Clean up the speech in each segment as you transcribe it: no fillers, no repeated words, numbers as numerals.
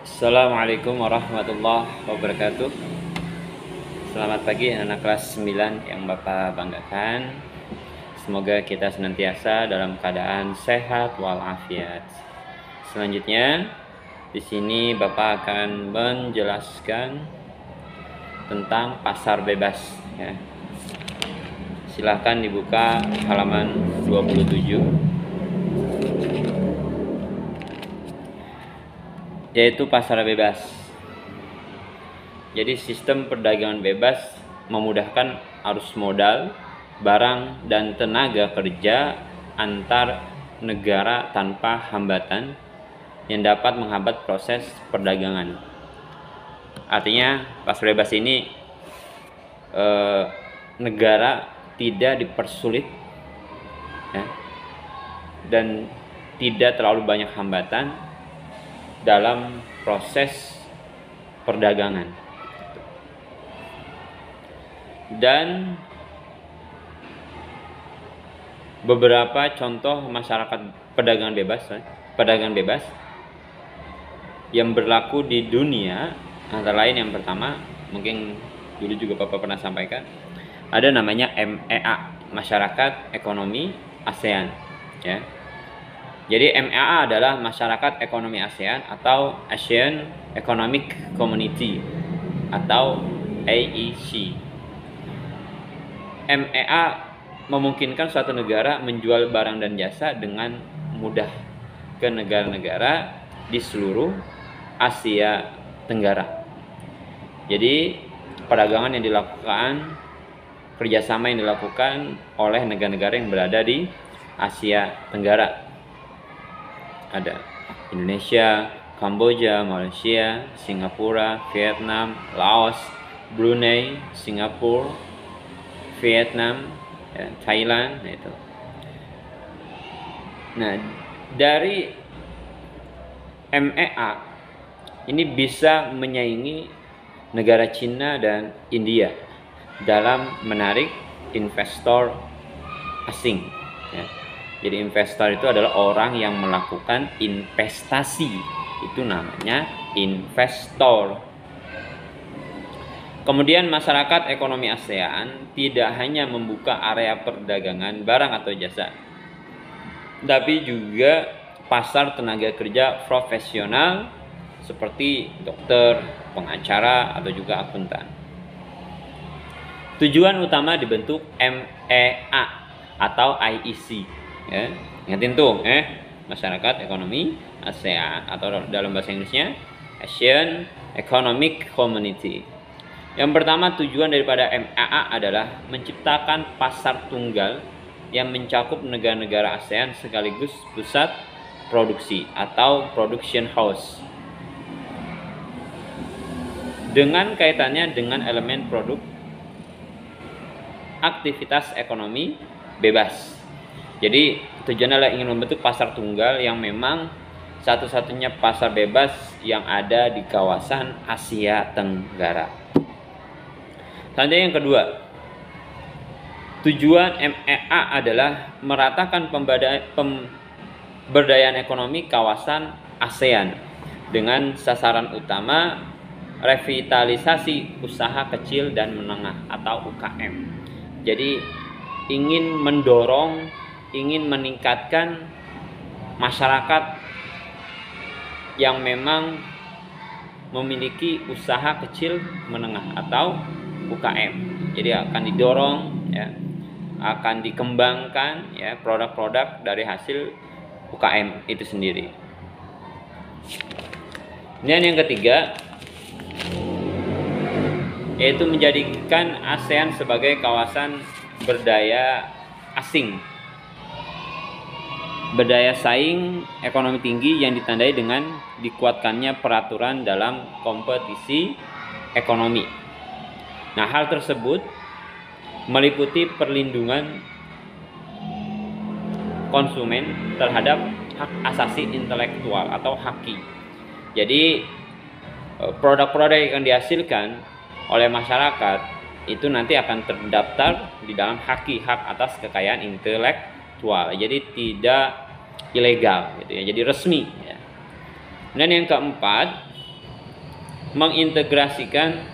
Assalamualaikum warahmatullahi wabarakatuh. Selamat pagi anak kelas 9 yang Bapak banggakan. Semoga kita senantiasa dalam keadaan sehat walafiat. Selanjutnya, di sini Bapak akan menjelaskan tentang pasar bebas ya. Silahkan dibuka halaman 27. Yaitu pasar bebas. Jadi sistem perdagangan bebas memudahkan arus modal, barang, dan tenaga kerja antar negara tanpa hambatan yang dapat menghambat proses perdagangan. Artinya pasar bebas ini negara tidak dipersulit ya, dan tidak terlalu banyak hambatan dalam proses perdagangan. Dan beberapa contoh masyarakat perdagangan bebas yang berlaku di dunia antara lain, yang pertama mungkin dulu juga Bapak pernah sampaikan, ada namanya MEA, Masyarakat Ekonomi ASEAN ya. Jadi MEA adalah Masyarakat Ekonomi ASEAN atau Asian Economic Community atau AEC. MEA memungkinkan suatu negara menjual barang dan jasa dengan mudah ke negara-negara di seluruh Asia Tenggara. Jadi perdagangan yang dilakukan, kerjasama yang dilakukan oleh negara-negara yang berada di Asia Tenggara. Ada Indonesia, Kamboja, Malaysia, Singapura, Vietnam, Laos, Brunei, Singapura, Vietnam, ya, Thailand, itu. Nah, dari MEA ini bisa menyaingi negara Cina dan India dalam menarik investor asing ya. Jadi investor itu adalah orang yang melakukan investasi, itu namanya investor. Kemudian masyarakat ekonomi ASEAN tidak hanya membuka area perdagangan barang atau jasa, tapi juga pasar tenaga kerja profesional seperti dokter, pengacara, atau juga akuntan. Tujuan utama dibentuk MEA atau IEC ya. Ingatin tuh Masyarakat Ekonomi ASEAN atau dalam bahasa Inggrisnya Asian Economic Community. Yang pertama, tujuan daripada MEA adalah menciptakan pasar tunggal yang mencakup negara-negara ASEAN sekaligus pusat produksi atau production house, dengan kaitannya dengan elemen produk aktivitas ekonomi bebas. Jadi tujuannya adalah ingin membentuk pasar tunggal yang memang satu-satunya pasar bebas yang ada di kawasan Asia Tenggara. Selanjutnya yang kedua, tujuan MEA adalah meratakan pemberdayaan ekonomi kawasan ASEAN dengan sasaran utama revitalisasi usaha kecil dan menengah atau UKM. Jadi ingin meningkatkan masyarakat yang memang memiliki usaha kecil menengah atau UKM. Jadi akan didorong ya, akan dikembangkan ya produk-produk dari hasil UKM itu sendiri. Dan yang ketiga, yaitu menjadikan ASEAN sebagai kawasan berdaya saing ekonomi tinggi yang ditandai dengan dikuatkannya peraturan dalam kompetisi ekonomi. Nah, hal tersebut meliputi perlindungan konsumen terhadap hak asasi intelektual atau HAKI. Jadi produk-produk yang dihasilkan oleh masyarakat itu nanti akan terdaftar di dalam HAKI, hak atas kekayaan intelektual. Jadi tidak ilegal gitu ya, jadi resmi ya. Dan yang keempat, mengintegrasikan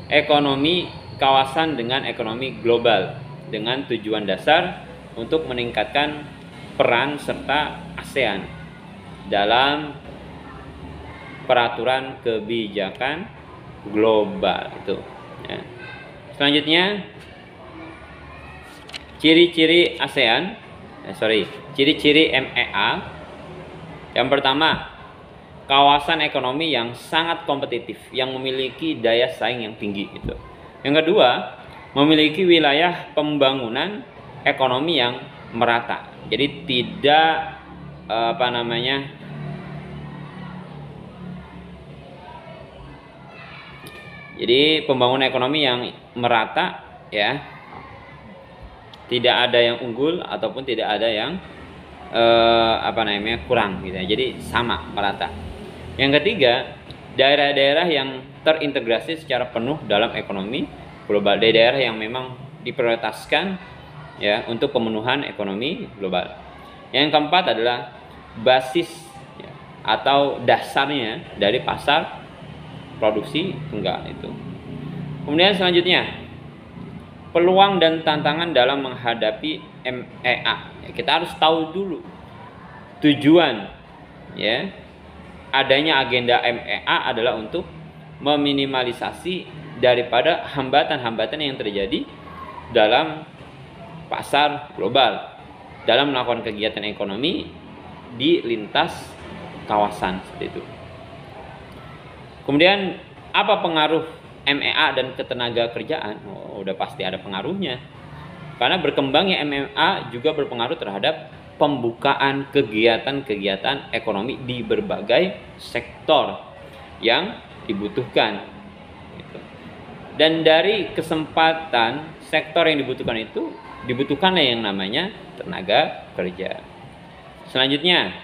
ekonomi kawasan dengan ekonomi global dengan tujuan dasar untuk meningkatkan peran serta ASEAN dalam peraturan kebijakan global itu. Ya. Selanjutnya, ciri-ciri ASEAN, ciri-ciri MEA. Yang pertama, kawasan ekonomi yang sangat kompetitif, yang memiliki daya saing yang tinggi itu. Yang kedua, memiliki wilayah pembangunan ekonomi yang merata. Jadi tidak Jadi pembangunan ekonomi yang merata, ya, tidak ada yang unggul ataupun tidak ada yang kurang gitu ya. Jadi sama, merata. Yang ketiga, daerah-daerah yang terintegrasi secara penuh dalam ekonomi global, daerah yang memang diprioritaskan ya untuk pemenuhan ekonomi global. Yang keempat adalah basis ya, atau dasarnya dari pasar produksi tunggal itu. Kemudian selanjutnya, peluang dan tantangan dalam menghadapi MEA. Kita harus tahu dulu tujuan ya adanya agenda MEA adalah untuk meminimalisasi daripada hambatan-hambatan yang terjadi dalam pasar global dalam melakukan kegiatan ekonomi di lintas kawasan seperti itu. Kemudian apa pengaruh MEA dan ketenaga kerjaan? Udah pasti ada pengaruhnya. Karena berkembangnya MEA juga berpengaruh terhadap pembukaan kegiatan-kegiatan ekonomi di berbagai sektor yang dibutuhkan. Dan dari kesempatan sektor yang dibutuhkan itu, dibutuhkanlah yang namanya tenaga kerja. Selanjutnya,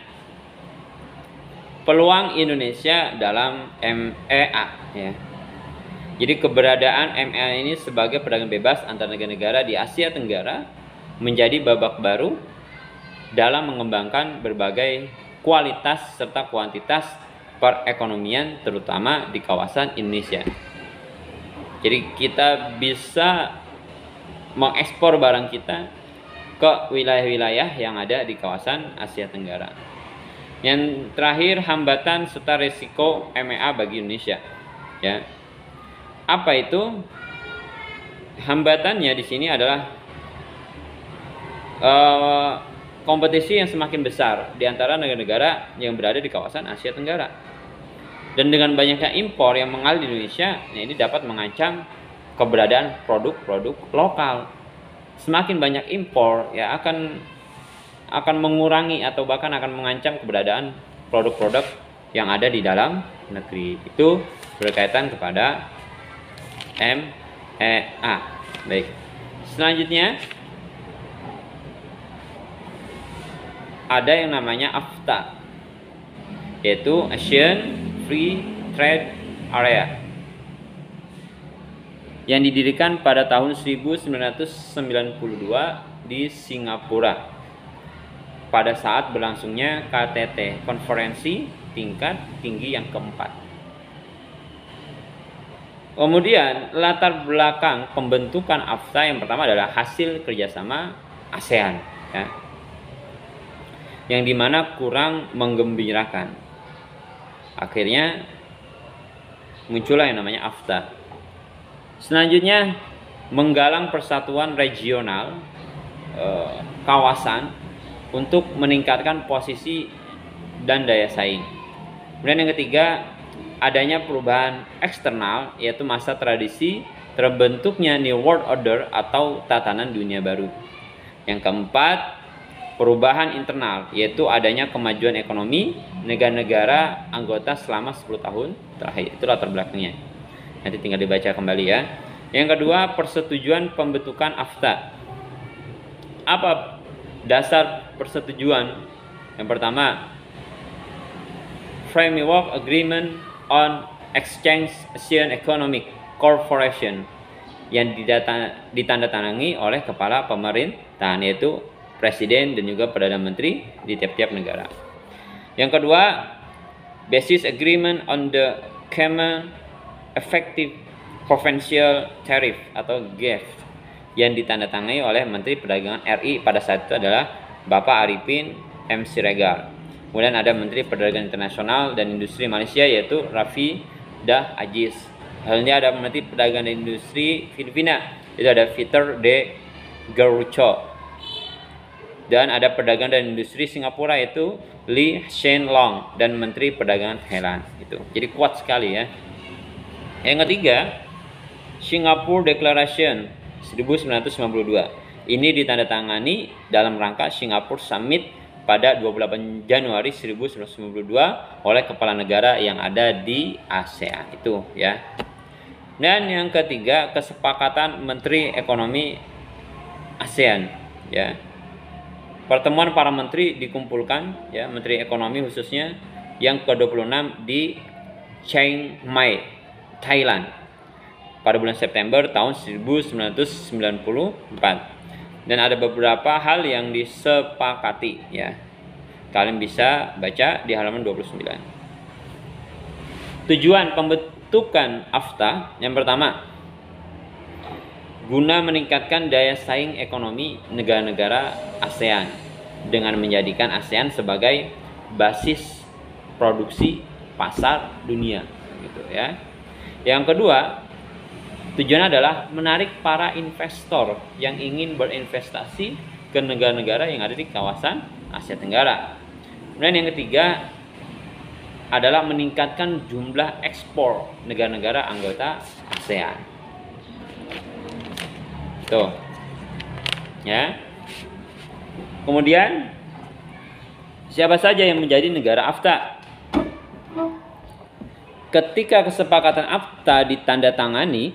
peluang Indonesia dalam MEA ya. Jadi keberadaan MEA ini sebagai perdagangan bebas antar negara-negara di Asia Tenggara menjadi babak baru dalam mengembangkan berbagai kualitas serta kuantitas perekonomian terutama di kawasan Indonesia. Jadi kita bisa mengekspor barang kita ke wilayah-wilayah yang ada di kawasan Asia Tenggara. Yang terakhir, hambatan serta risiko MEA bagi Indonesia. Ya. Apa itu? Hambatannya di sini adalah kompetisi yang semakin besar di antara negara-negara yang berada di kawasan Asia Tenggara. Dan dengan banyaknya impor yang mengalir di Indonesia, ini dapat mengancam keberadaan produk-produk lokal. Semakin banyak impor ya akan mengurangi atau bahkan akan mengancam keberadaan produk-produk yang ada di dalam negeri. Itu berkaitan kepada MEA. Baik. Selanjutnya ada yang namanya AFTA, yaitu Asian Free Trade Area, yang didirikan pada tahun 1992 di Singapura pada saat berlangsungnya KTT, konferensi tingkat tinggi yang keempat. Kemudian latar belakang pembentukan AFTA yang pertama adalah hasil kerjasama ASEAN ya, yang dimana kurang menggembirakan. Akhirnya muncullah yang namanya AFTA. Selanjutnya menggalang persatuan regional kawasan untuk meningkatkan posisi dan daya saing. Kemudian yang ketiga, adanya perubahan eksternal, yaitu masa tradisi terbentuknya New World Order atau tatanan dunia baru. Yang keempat, perubahan internal, yaitu adanya kemajuan ekonomi negara-negara anggota selama 10 tahun terakhir. Itu latar belakangnya. Nanti tinggal dibaca kembali ya. Yang kedua, persetujuan pembentukan AFTA. Apa dasar persetujuan? Yang pertama, Framework Agreement on Exchange Asian Economic Cooperation, yang ditandatangani oleh kepala pemerintahan, yaitu Presiden dan juga Perdana Menteri di tiap-tiap negara. Yang kedua, basis agreement on the common effective provincial tariff atau GEF yang ditandatangani oleh Menteri Perdagangan RI pada saat itu adalah Bapak Arifin M. Siregar. Kemudian ada Menteri Perdagangan Internasional dan Industri Malaysia yaitu Rafi Dah Aziz. Halnya ada Menteri Perdagangan dan Industri Filipina, itu ada Peter de Garucho. Dan ada Perdagangan dan Industri Singapura yaitu Lee Hsien Loong dan Menteri Perdagangan Thailand itu. Jadi kuat sekali ya. Yang ketiga, Singapore Declaration 1992. Ini ditandatangani dalam rangka Singapore Summit pada 28 Januari 1992 oleh kepala negara yang ada di ASEAN itu ya. Dan yang ketiga, kesepakatan Menteri Ekonomi ASEAN ya. Pertemuan para menteri dikumpulkan ya, Menteri Ekonomi khususnya yang ke-26 di Chiang Mai, Thailand pada bulan September tahun 1994. Dan ada beberapa hal yang disepakati ya. Kalian bisa baca di halaman 29. Tujuan pembentukan AFTA yang pertama, guna meningkatkan daya saing ekonomi negara-negara ASEAN dengan menjadikan ASEAN sebagai basis produksi pasar dunia gitu ya. Yang kedua, tujuan adalah menarik para investor yang ingin berinvestasi ke negara-negara yang ada di kawasan Asia Tenggara. Kemudian yang ketiga adalah meningkatkan jumlah ekspor negara-negara anggota ASEAN. Tuh. Ya. Kemudian siapa saja yang menjadi negara AFTA? Ketika kesepakatan AFTA ditandatangani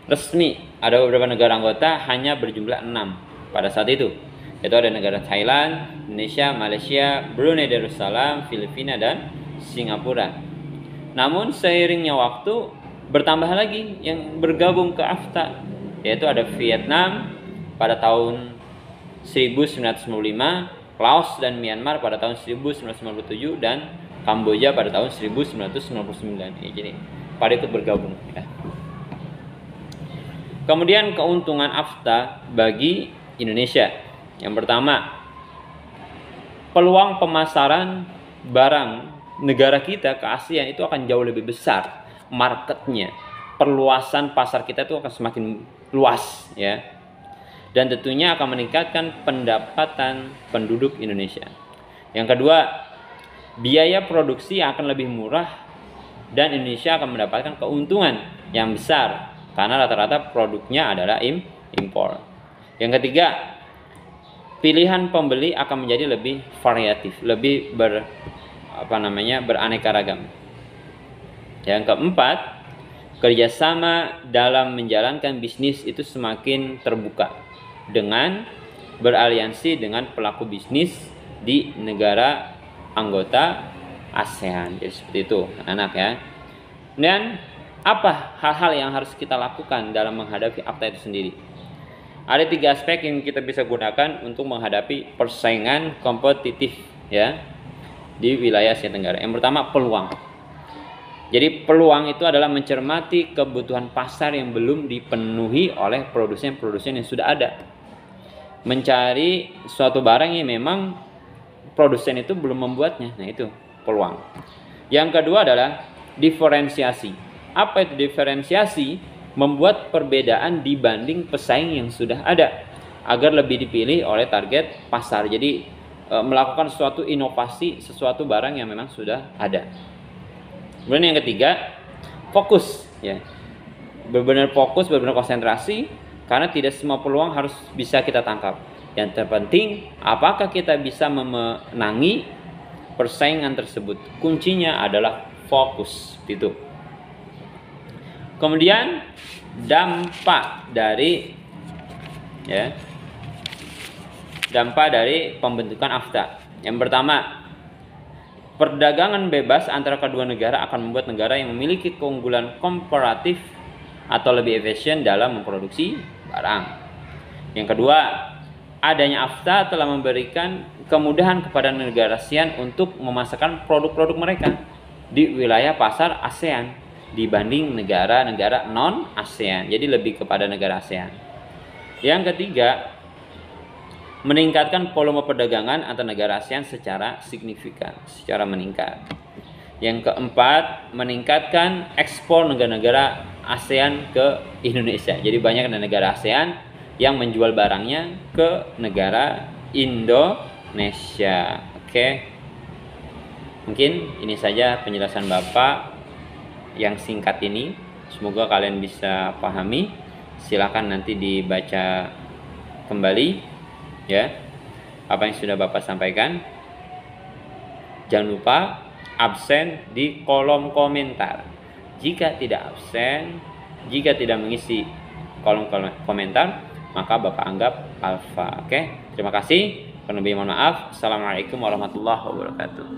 resmi, ada beberapa negara anggota hanya berjumlah 6 pada saat itu. Yaitu ada negara Thailand, Indonesia, Malaysia, Brunei Darussalam, Filipina dan Singapura. Namun seiringnya waktu bertambah lagi yang bergabung ke AFTA, yaitu ada Vietnam pada tahun 1995, Laos dan Myanmar pada tahun 1997 dan Kamboja pada tahun 1999. Ya, jadi pada ikut bergabung ya. Kemudian keuntungan AFTA bagi Indonesia. Yang pertama, peluang pemasaran barang negara kita ke ASEAN itu akan jauh lebih besar marketnya. Perluasan pasar kita itu akan semakin luas ya, dan tentunya akan meningkatkan pendapatan penduduk Indonesia. Yang kedua, biaya produksi akan lebih murah dan Indonesia akan mendapatkan keuntungan yang besar karena rata-rata produknya adalah impor. Yang ketiga, pilihan pembeli akan menjadi lebih variatif, lebih beraneka ragam. Yang keempat, kerjasama dalam menjalankan bisnis itu semakin terbuka dengan beraliansi dengan pelaku bisnis di negara anggota ASEAN. Jadi seperti itu anak-anak ya. Dan apa hal-hal yang harus kita lakukan dalam menghadapi AFTA itu sendiri? Ada 3 aspek yang kita bisa gunakan untuk menghadapi persaingan kompetitif ya di wilayah Asia Tenggara. Yang pertama, peluang. Jadi peluang itu adalah mencermati kebutuhan pasar yang belum dipenuhi oleh produsen-produsen yang sudah ada. Mencari suatu barang yang memang produsen itu belum membuatnya. Nah, itu peluang. Yang kedua adalah diferensiasi. Apa itu diferensiasi? Membuat perbedaan dibanding pesaing yang sudah ada agar lebih dipilih oleh target pasar. Jadi melakukan suatu inovasi, sesuatu barang yang memang sudah ada. Kemudian yang ketiga, fokus ya. Benar-benar fokus, benar-benar konsentrasi karena tidak semua peluang harus bisa kita tangkap. Yang terpenting, apakah kita bisa memenangi persaingan tersebut? Kuncinya adalah fokus itu. Kemudian dampak dari pembentukan AFTA. Yang pertama, perdagangan bebas antara kedua negara akan membuat negara yang memiliki keunggulan komparatif atau lebih efisien dalam memproduksi barang. Yang kedua, adanya AFTA telah memberikan kemudahan kepada negara ASEAN untuk memasarkan produk-produk mereka. di wilayah pasar ASEAN dibanding negara-negara non ASEAN. Jadi lebih kepada negara ASEAN. Yang ketiga, meningkatkan volume perdagangan antar negara ASEAN secara signifikan, secara meningkat. Yang keempat, meningkatkan ekspor negara-negara ASEAN ke Indonesia. Jadi banyak negara ASEAN yang menjual barangnya ke negara Indonesia. Oke. Mungkin ini saja penjelasan Bapak yang singkat ini. Semoga kalian bisa pahami. Silakan nanti dibaca kembali ya apa yang sudah Bapak sampaikan. Jangan lupa absen di kolom komentar. Jika tidak absen, jika tidak mengisi kolom komentar, maka Bapak anggap alfa. Oke, terima kasih. Kurang lebih mohon maaf. Assalamualaikum warahmatullahi wabarakatuh.